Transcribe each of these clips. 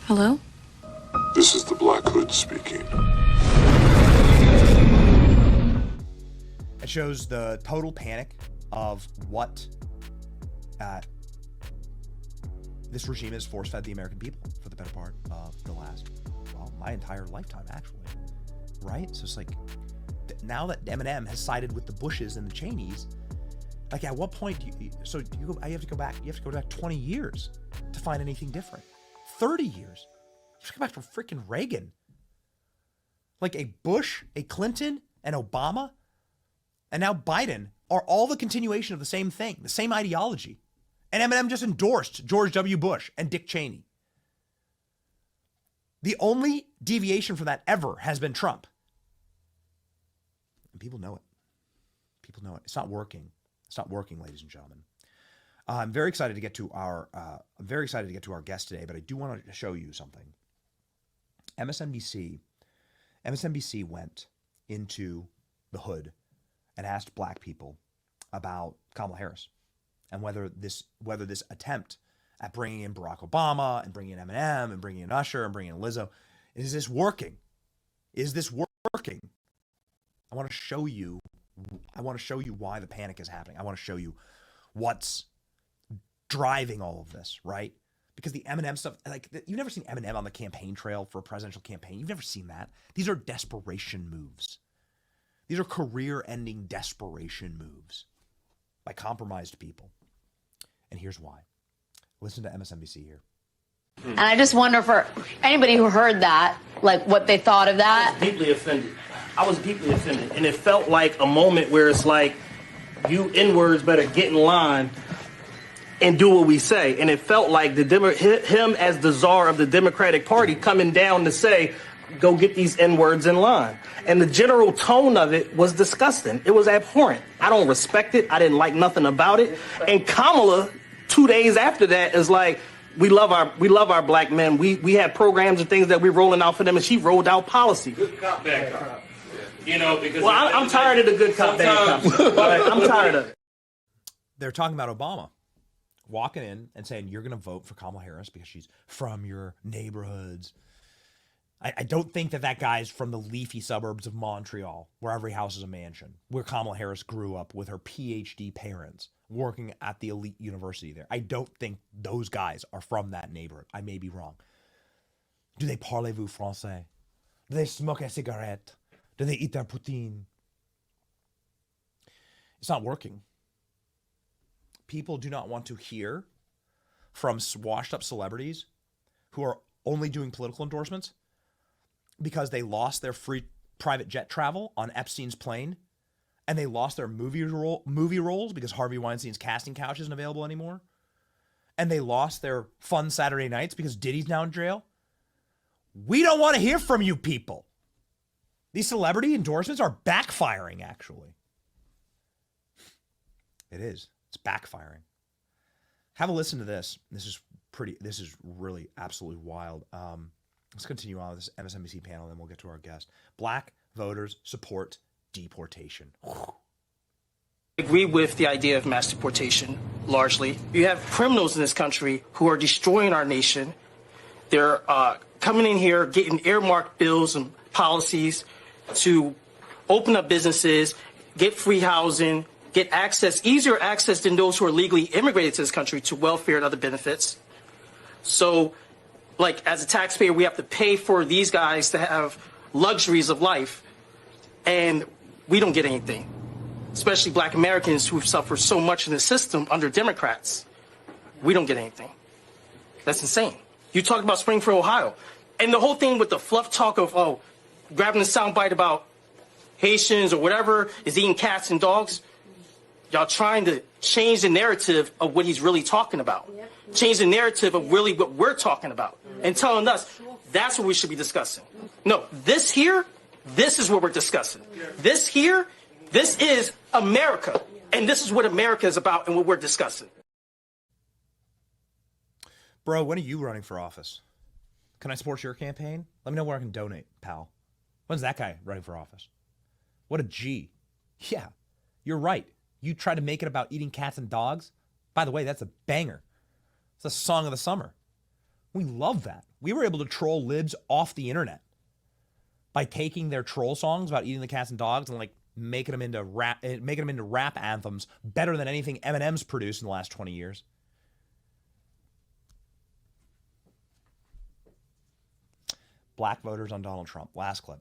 Hello? This is the Black Hood speaking. It shows the total panic of what this regime has force-fed the American people for the better part of the last, well, my entire lifetime, actually. Right? So it's like, now that Eminem has sided with the Bushes and the Cheneys, like at what point do you, you have to go back 20 years to find anything different. 30 years. You have to go back to freaking Reagan. Like a Bush, a Clinton, and Obama, and now Biden are all the continuation of the same thing, the same ideology. And Eminem just endorsed George W. Bush and Dick Cheney. The only deviation from that ever has been Trump. And people know it. People know it. It's not working. It's not working, ladies and gentlemen. I'm very excited to get to our guest today, but I do want to show you something. MSNBC went into the hood and asked black people about Kamala Harris and whether this attempt at bringing in Barack Obama and bringing in Eminem and bringing in Usher and bringing in Lizzo, is this working? Is this working? I want to show you why the panic is happening. I want to show you what's driving all of this, right? Because the Eminem stuff, like, you've never seen Eminem on the campaign trail for a presidential campaign. You've never seen that. These are desperation moves. These are career-ending desperation moves by compromised people. And here's why. Listen to MSNBC here. And I just wonder for anybody who heard that, like what they thought of that. I was deeply offended. And it felt like a moment where it's like, you N-words better get in line and do what we say. And it felt like him as the czar of the Democratic Party coming down to say, go get these N-words in line. And the general tone of it was disgusting. It was abhorrent. I don't respect it. I didn't like nothing about it. And Kamala, 2 days after that, is like, we love our black men. We have programs and things that we're rolling out for them, and she rolled out policy. Good cop, bad cop. You know, because I'm tired of the good cop, bad cop. I'm tired of it. They're talking about Obama walking in and saying, you're going to vote for Kamala Harris because she's from your neighborhoods. I don't think that guy's from the leafy suburbs of Montreal, where every house is a mansion, where Kamala Harris grew up with her PhD parents working at the elite university there. I don't think those guys are from that neighborhood. I may be wrong. Do they parlez-vous français? Do they smoke a cigarette? Do they eat their poutine? It's not working. People do not want to hear from washed up celebrities who are only doing political endorsements because they lost their free private jet travel on Epstein's plane, and they lost their movie roles because Harvey Weinstein's casting couch isn't available anymore, and they lost their fun Saturday nights because Diddy's now in jail. We don't want to hear from you people. These celebrity endorsements are backfiring, actually. It is. It's backfiring. Have a listen to this. This is really absolutely wild. Let's continue on with this MSNBC panel, and then we'll get to our guest. Black voters support deportation. I agree with the idea of mass deportation, largely. You have criminals in this country who are destroying our nation. They're coming in here, getting earmarked bills and policies to open up businesses, get free housing, get access, easier access than those who are legally immigrated to this country to welfare and other benefits. So, like, as a taxpayer, we have to pay for these guys to have luxuries of life, and we don't get anything, especially black Americans who suffer so much in the system under Democrats. We don't get anything. That's insane. You talked about Springfield, Ohio, and the whole thing with the fluff talk of, grabbing the soundbite about Haitians or whatever is eating cats and dogs. Y'all trying to change the narrative of what he's really talking about. Change the narrative of really what we're talking about. And telling us that's what we should be discussing. No, this is what we're discussing. This is America. And this is what America is about and what we're discussing. Bro, when are you running for office? Can I support your campaign? Let me know where I can donate, pal. When's that guy running for office? What a G. Yeah, you're right. You try to make it about eating cats and dogs? By the way, that's a banger. It's a song of the summer. We love that. We were able to troll libs off the internet by taking their troll songs about eating the cats and dogs and like making them into rap anthems better than anything Eminem's produced in the last 20 years. Black voters on Donald Trump. Last clip.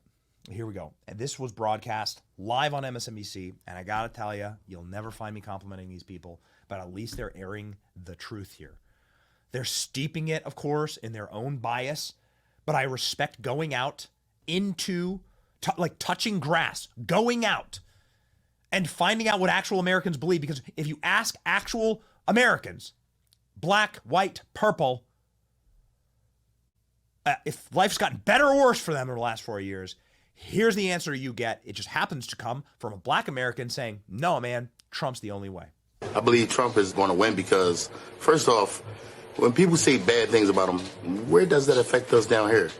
Here we go. And this was broadcast live on MSNBC. And I got to tell you, you'll never find me complimenting these people, but at least they're airing the truth here. They're steeping it, of course, in their own bias. But I respect going out into, touching grass, going out and finding out what actual Americans believe. Because if you ask actual Americans, black, white, purple, if life's gotten better or worse for them in the last 4 years, here's the answer you get. It just happens to come from a black American saying, no, man, Trump's the only way. I believe Trump is going to win because, first off, when people say bad things about him, where does that affect us down here?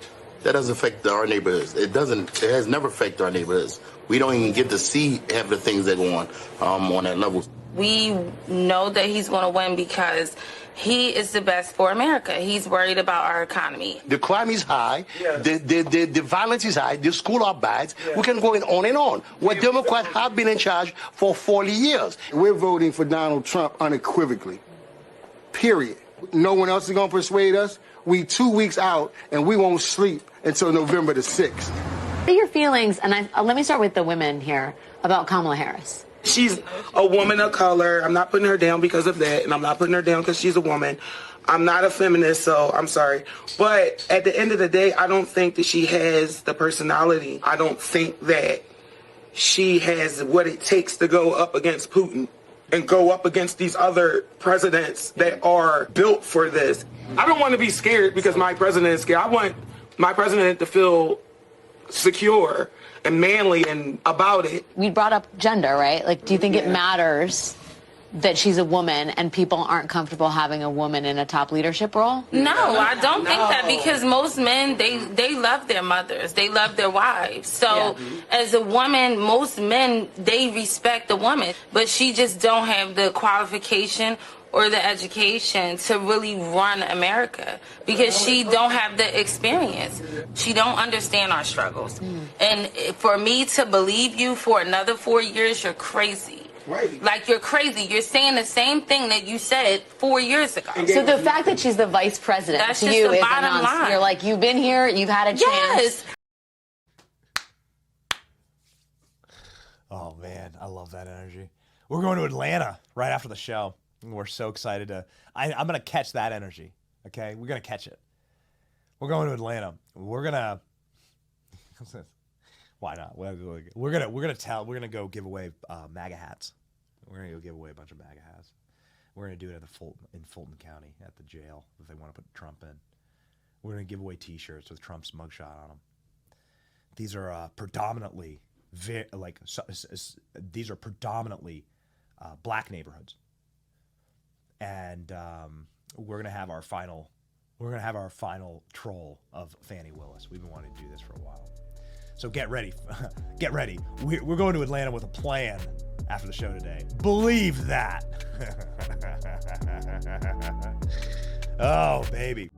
That doesn't affect our neighborhoods. It has never affected our neighborhoods. We don't even get to see half the things that go on that level. We know that he's going to win because he is the best for America. He's worried about our economy. The crime is high. Yeah. The violence is high. The schools are bad. Yeah. We can go on and on. Where Democrats have been in charge for 40 years. We're voting for Donald Trump unequivocally. Period. No one else is going to persuade us. We 2 weeks out, and we won't sleep until November the 6th. What are your feelings, and let me start with the women here, about Kamala Harris? She's a woman of color. I'm not putting her down because of that, and I'm not putting her down because she's a woman. I'm not a feminist, so I'm sorry. But at the end of the day, I don't think that she has the personality. I don't think that she has what it takes to go up against Putin and go up against these other presidents that are built for this. I don't want to be scared because my president is scared. I want my president to feel secure and manly and about it. We brought up gender, right? Like, do you think it matters that she's a woman and people aren't comfortable having a woman in a top leadership role? No, I don't think that, because most men, they love their mothers. They love their wives. So as a woman, most men, they respect the woman. But she just don't have the qualification or the education to really run America because she don't have the experience. She don't understand our struggles. And for me to believe you for another 4 years, you're crazy. Right. Like, you're crazy. You're saying the same thing that you said 4 years ago. So the fact that she's the vice president That's to just you the is bottom line. You're like, you've been here, you've had a chance. Yes. Oh, man, I love that energy. We're going to Atlanta right after the show. We're so excited to... I'm going to catch that energy, okay? We're going to catch it. We're going to Atlanta. We're going to... Why not? We're gonna go give away MAGA hats. We're gonna go give away a bunch of MAGA hats. We're gonna do it in Fulton County at the jail if they want to put Trump in. We're gonna give away T-shirts with Trump's mugshot on them. These are predominantly black neighborhoods, and we're gonna have our final troll of Fannie Willis. We've been wanting to do this for a while. So get ready. Get ready. We're going to Atlanta with a plan after the show today. Believe that. Oh, baby.